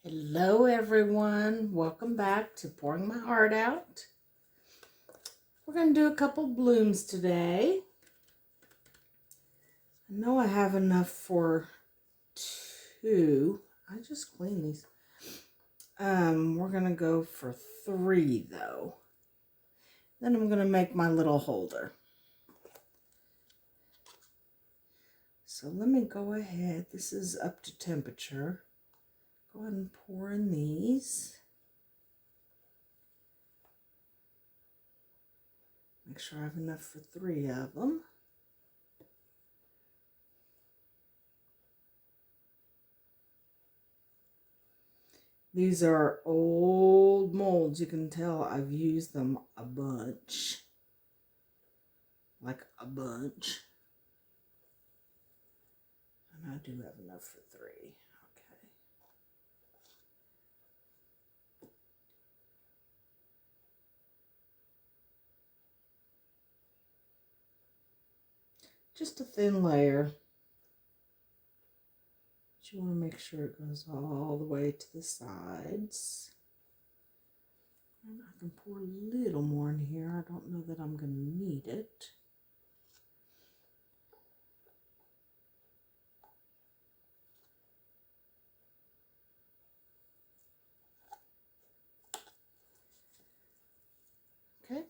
Hello everyone, welcome back to Pouring My Heart Out. We're going to do a couple blooms today. I know I have enough for two. I just cleaned these. We're going to go for three though. Then I'm going to make my little holder. So let me go ahead. This is up to temperature. Go ahead and pour in these. Make sure I have enough for three of them. These are old molds. You can tell I've used them a bunch. Like a bunch. And I do have enough for three. Okay. Just a thin layer. But you want to make sure it goes all the way to the sides. And I can pour a little more in here. I don't know that I'm going to need it. Okay.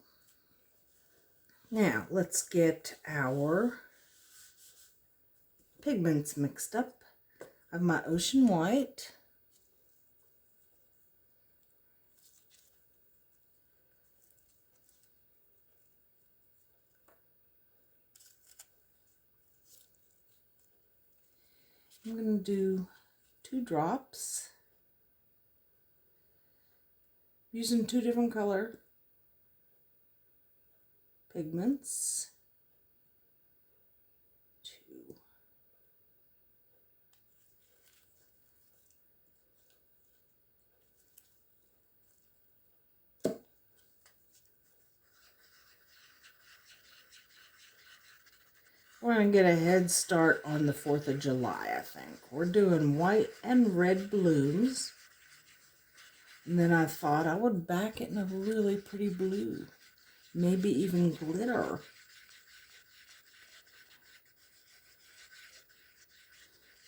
Now let's get our pigments mixed up. I have my Ocean White. I'm going to do 2 drops. Using 2 different color pigments. 2. We're going to get a head start on the 4th of July, I think. We're doing white and red blooms. And then I thought I would back it in a really pretty blue. Maybe even glitter.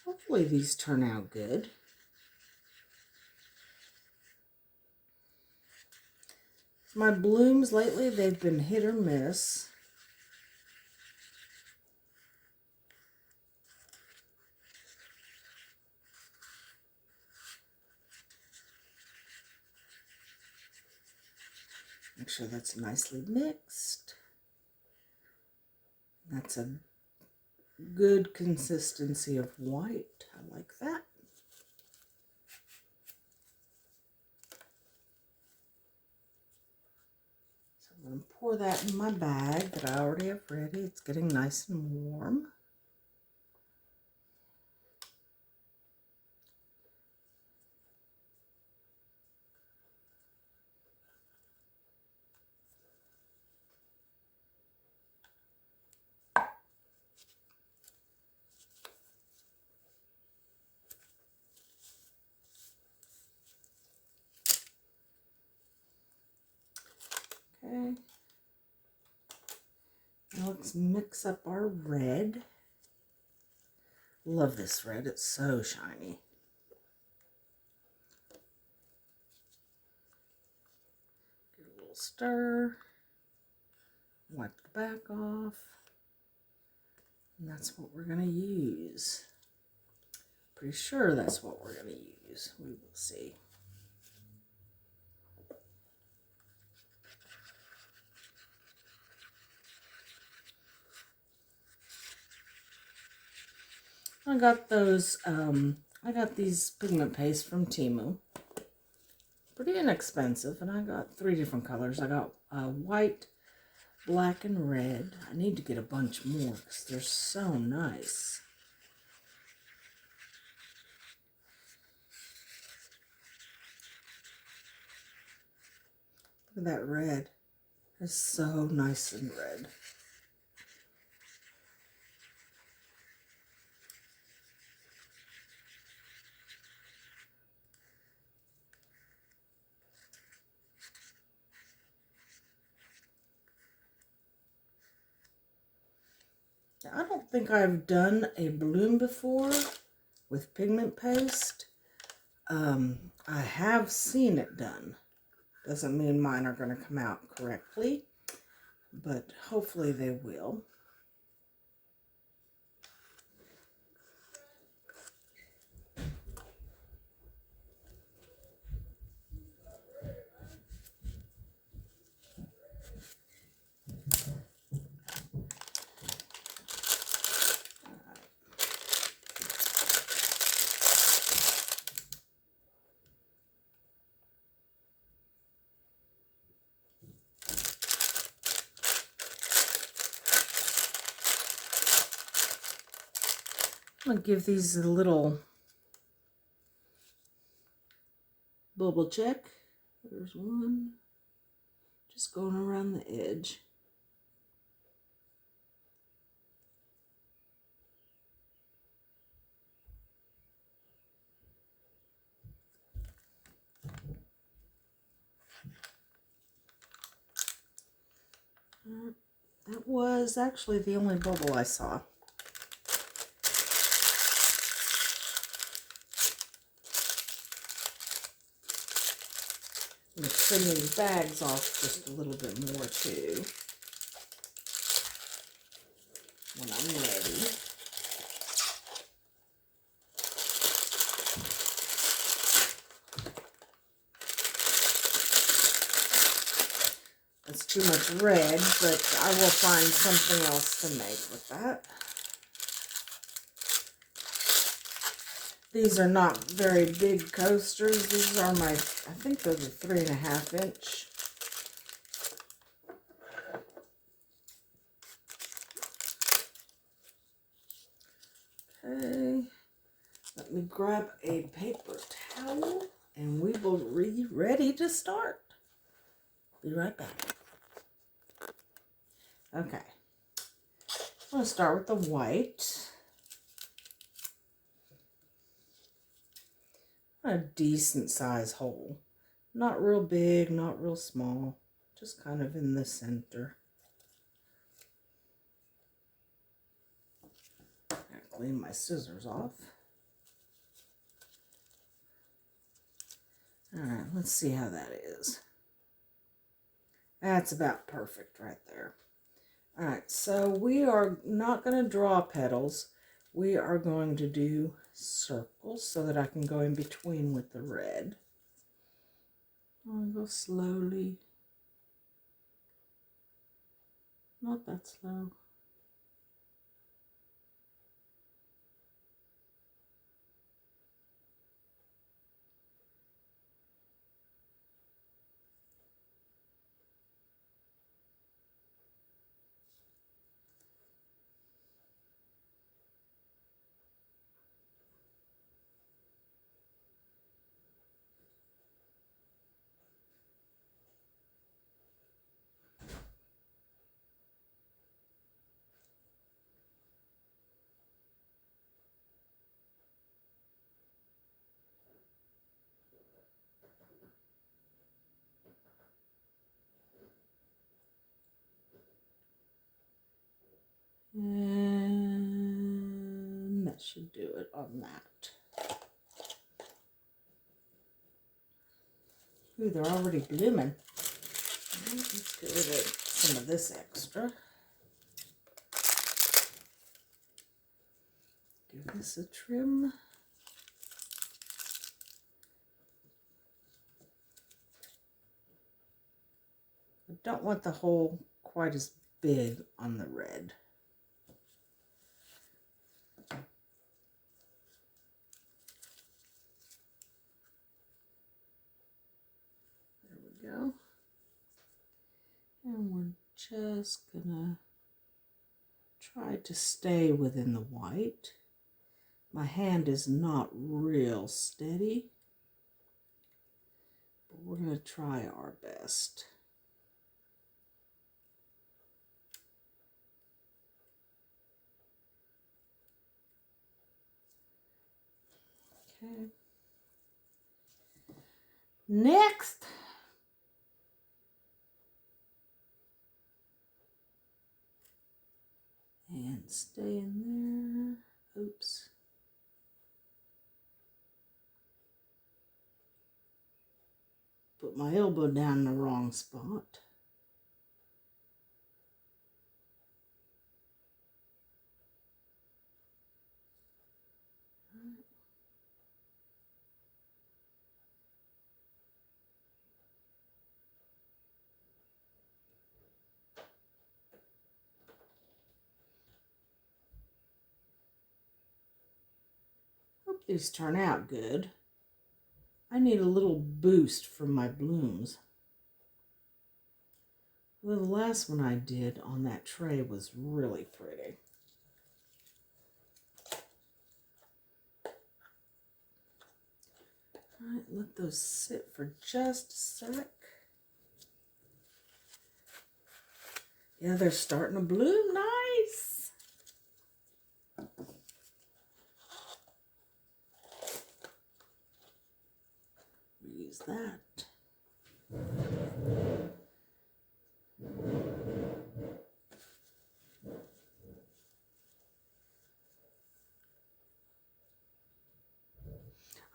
Hopefully these turn out good. My blooms lately, they've been hit or miss. Make sure that's nicely mixed. That's a good consistency of white. I like that. So I'm going to pour that in my bag that I already have ready. It's getting nice and warm. Okay. Now let's mix up our red. Love this red. It's so shiny. Get a little stir. Wipe the back off. And that's what we're going to use. Pretty sure that's what we're going to use. We will see. I got those, I got these pigment pastes from Temu. Pretty inexpensive, and I got 3 different colors. I got white, black, and red. I need to get a bunch more because they're so nice. Look at that red. It's so nice and red. I don't think I've done a bloom before with pigment paste. I have seen it done. Doesn't mean mine are going to come out correctly, but hopefully they will. I'm going to give these a little bubble check. There's one. Just going around the edge. That was actually the only bubble I saw. I'm going to trim these bags off just a little bit more too when I'm ready. That's too much red, but I will find something else to make with that. These are not very big coasters. These are I think those are 3.5 inch. Okay, let me grab a paper towel and we will be ready to start. Be right back. Okay, I'm going to start with the white. A decent size hole. Not real big, not real small, just kind of in the center. Gotta clean my scissors off. Alright, let's see how that is. That's about perfect right there. Alright, so we are not going to draw petals. We are going to do circles so that I can go in between with the red. I'll go slowly. Not that slow. And that should do it on that. Ooh, they're already blooming. Let's get rid of some of this extra. Give this a trim. I don't want the hole quite as big on the red. There we go. And we're just gonna try to stay within the white. My hand is not real steady, but we're gonna try our best. Okay. Next. And stay in there. Oops. Put my elbow down in the wrong spot. Hope these turn out good. I need a little boost from my blooms. Well, the last one I did on that tray was really pretty. All right, let those sit for just a sec. Yeah, they're starting to bloom nice. Use that.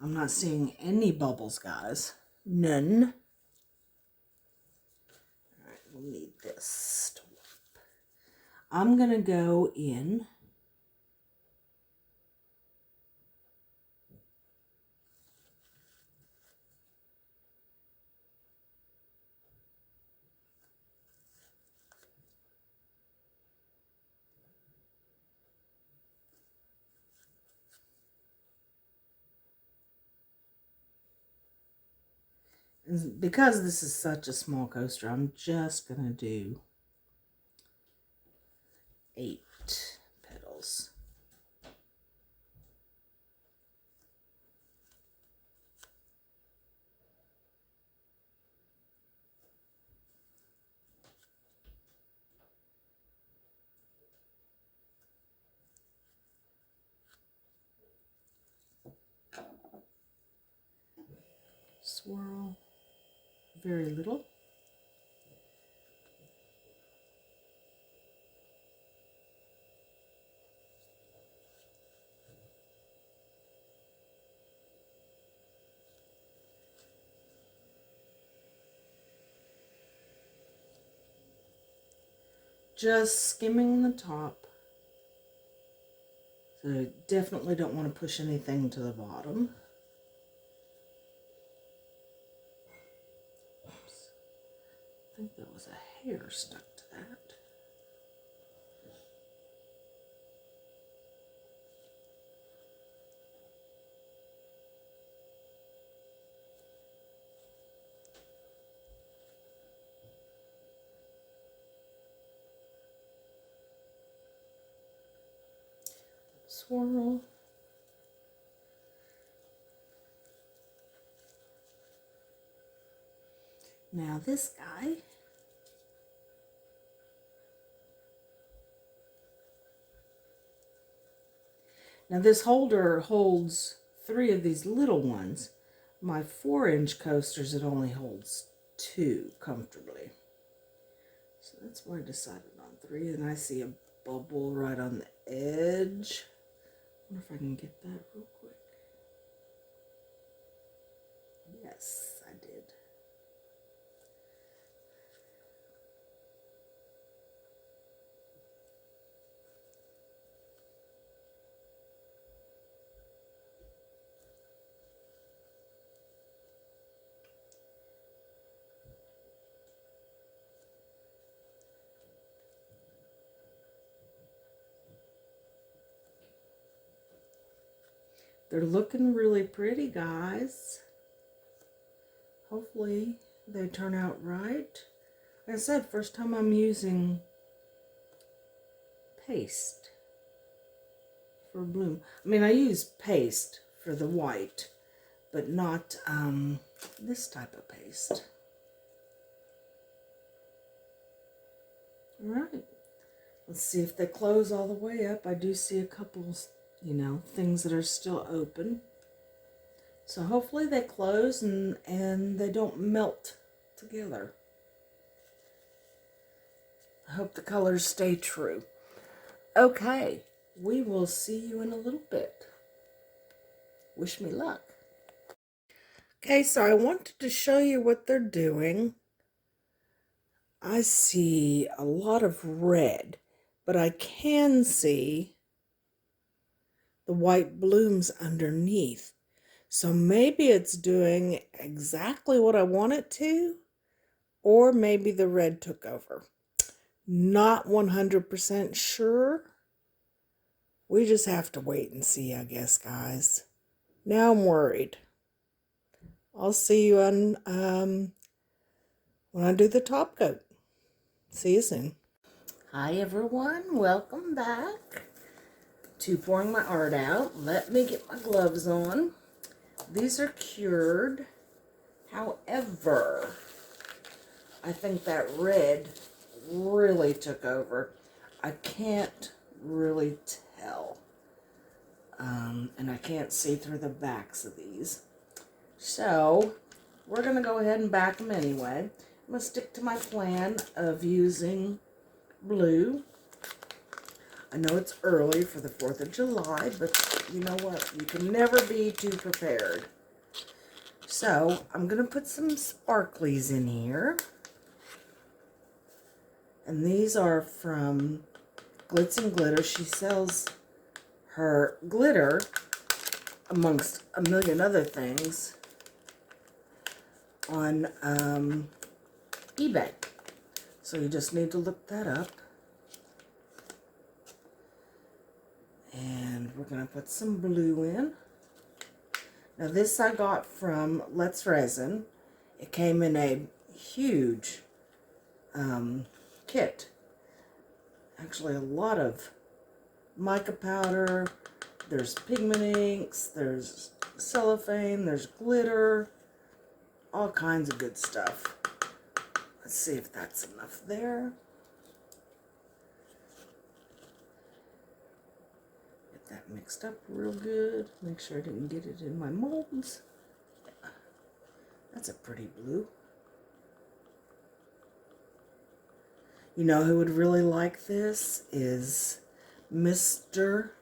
I'm not seeing any bubbles, guys. None. All right, we'll need this to wipe. I'm going to go in because this is such a small coaster, I'm just going to do 8 petals. Swirl very little. Just skimming the top. So definitely don't want to push anything to the bottom. Oops. I think there was a hair stuck to that. Swirl. Now this guy, now this holder holds 3 of these little ones. My 4-inch coasters, it only holds 2 comfortably. So that's why I decided on 3. And I see a bubble right on the edge. I wonder if I can get that real quick. Yes, I did. They're looking really pretty, guys. Hopefully they turn out right. Like I said, first time I'm using paste for bloom. I mean, I use paste for the white, but not this type of paste. All right. Let's see if they close all the way up. I do see a couple, you know, things that are still open. So hopefully they close and they don't melt together. I hope the colors stay true. Okay, we will see you in a little bit. Wish me luck. Okay, so I wanted to show you what they're doing. I see a lot of red, but I can see the white blooms underneath. So maybe it's doing exactly what I want it to, or maybe the red took over. Not 100% sure. We just have to wait and see, I guess, guys. Now I'm worried. I'll see you on when I do the top coat. See you soon. Hi everyone, welcome back to pouring my art out. Let me get my gloves on. These are cured. However, I think that red really took over. I can't really tell. And I can't see through the backs of these. So, we're going to go ahead and back them anyway. I'm going to stick to my plan of using blue. I know it's early for the 4th of July, but you know what? You can never be too prepared. So, I'm going to put some sparklies in here. And these are from Glitz and Glitter. She sells her glitter, amongst a million other things, on eBay. So you just need to look that up. And we're going to put some blue in. Now this I got from Let's Resin. It came in a huge kit. Actually a lot of mica powder, there's pigment inks, there's cellophane, there's glitter, all kinds of good stuff. Let's see if that's enough there. Get that mixed up real good. Make sure I didn't get it in my molds. That's a pretty blue. You know who would really like this is Mr.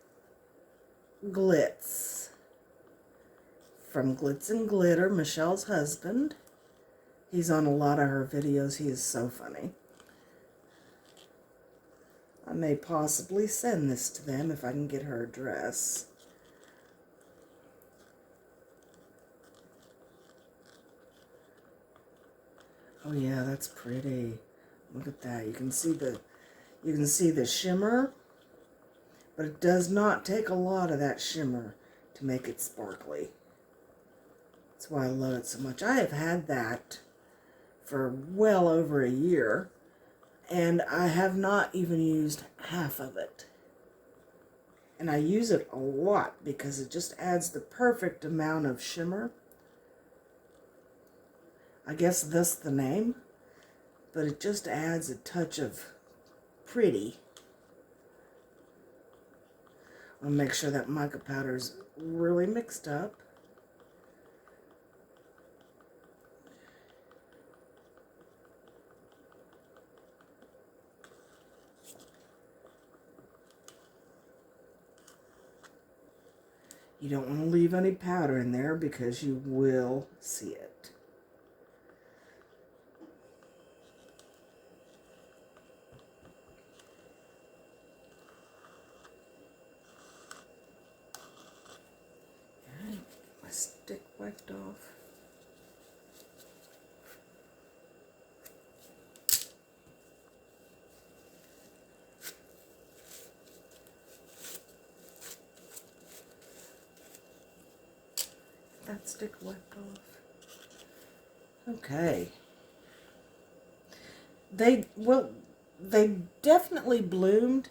Glitz from Glitz and Glitter, Michelle's husband. He's on a lot of her videos. He is so funny. I may possibly send this to them if I can get her address. Oh yeah, that's pretty. Look at that. You can see the shimmer, but it does not take a lot of that shimmer to make it sparkly. That's why I love it so much. I have had that for well over a year, and I have not even used half of it. And I use it a lot because it just adds the perfect amount of shimmer. I guess that's the name, but it just adds a touch of pretty. I'll make sure that mica powder is really mixed up. You don't want to leave any powder in there because you will see it. Alright, get my stick wiped off. That stick wiped off. Okay. They definitely bloomed,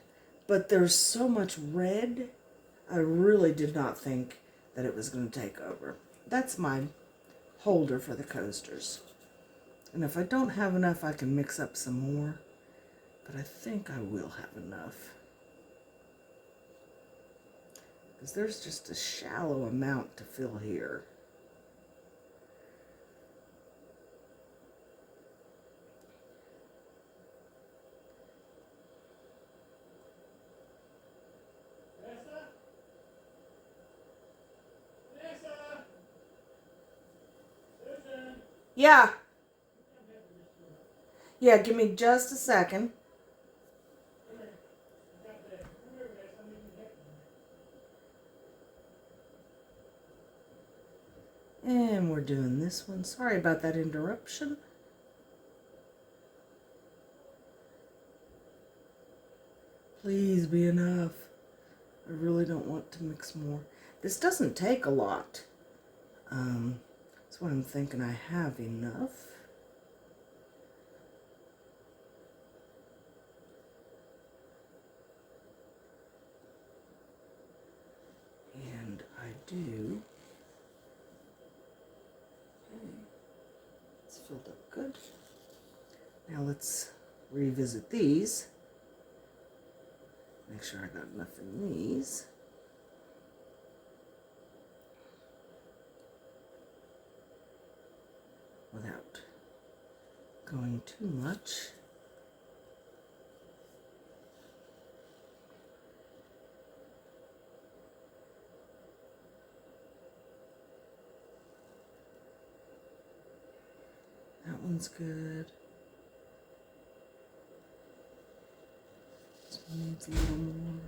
but there's so much red. I really did not think that it was going to take over. That's my holder for the coasters. And if I don't have enough, I can mix up some more. But I think I will have enough. Because there's just a shallow amount to fill here. Yeah. Yeah, give me just a second. And we're doing this one. Sorry about that interruption. Please be enough. I really don't want to mix more. This doesn't take a lot. That's what I'm thinking. I have enough. And I do. Okay. It's filled up good. Now let's revisit these. Make sure I got enough in these. Without going too much. That one's good. This one needs a little more.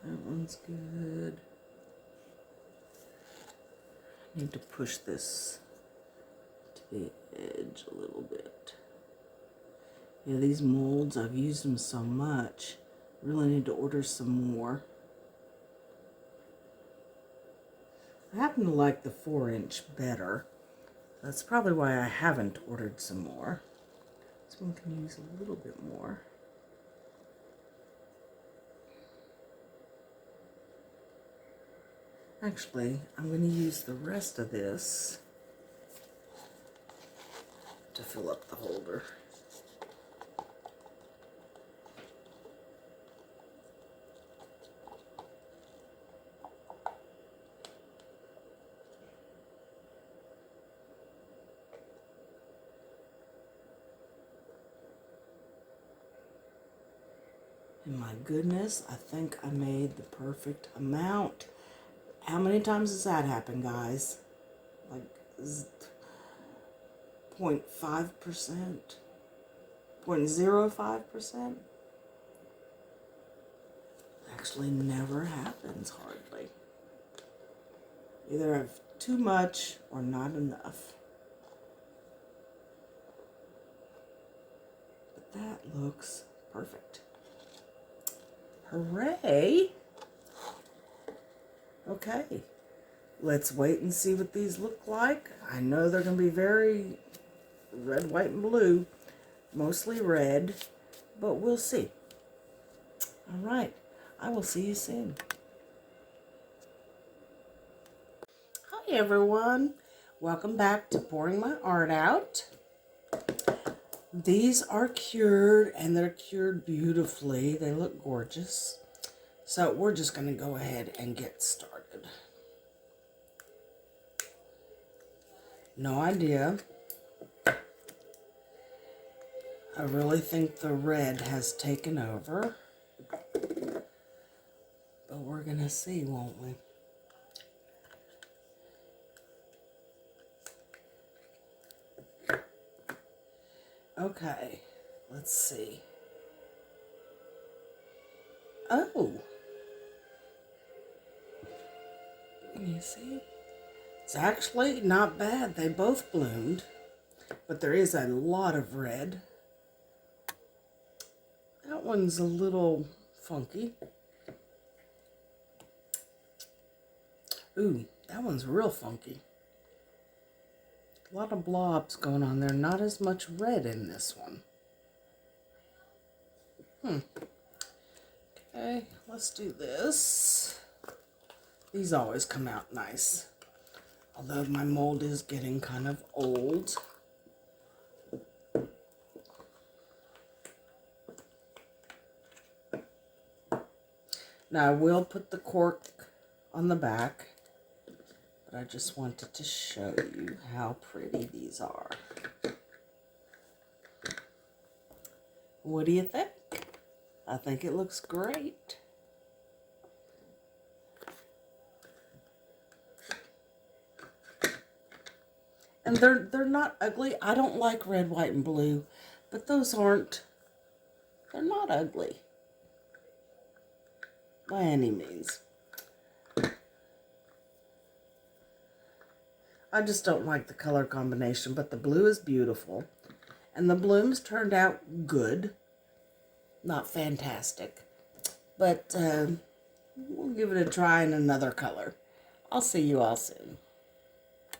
That one's good. I need to push this to the edge a little bit. Yeah, these molds, I've used them so much. Really need to order some more. I happen to like the 4-inch better. That's probably why I haven't ordered some more. This one can use a little bit more. Actually, I'm going to use the rest of this to fill up the holder. And my goodness, I think I made the perfect amount. How many times has that happened, guys? Like 0.5%? 0.05%? Actually never happens, hardly. Either I've too much or not enough. But that looks perfect. Hooray! Okay, let's wait and see what these look like. I know they're going to be very red, white, and blue. Mostly red, but we'll see. All right, I will see you soon. Hi, everyone. Welcome back to Pouring My Art Out. These are cured, and they're cured beautifully. They look gorgeous. So we're just going to go ahead and get started. No idea. I really think the red has taken over. But we're going to see, won't we? Okay, let's see. Oh. Can you see? It's actually not bad. They both bloomed, but there is a lot of red. That one's a little funky. Ooh, that one's real funky. A lot of blobs going on there. Not as much red in this one. Okay, let's do this. These always come out nice. Although my mold is getting kind of old. Now I will put the cork on the back. but I just wanted to show you how pretty these are. What do you think? I think it looks great. And they're not ugly. I don't like red, white, and blue, but they're not ugly by any means. I just don't like the color combination, but the blue is beautiful. And the blooms turned out good. Not fantastic. But we'll give it a try in another color. I'll see you all soon.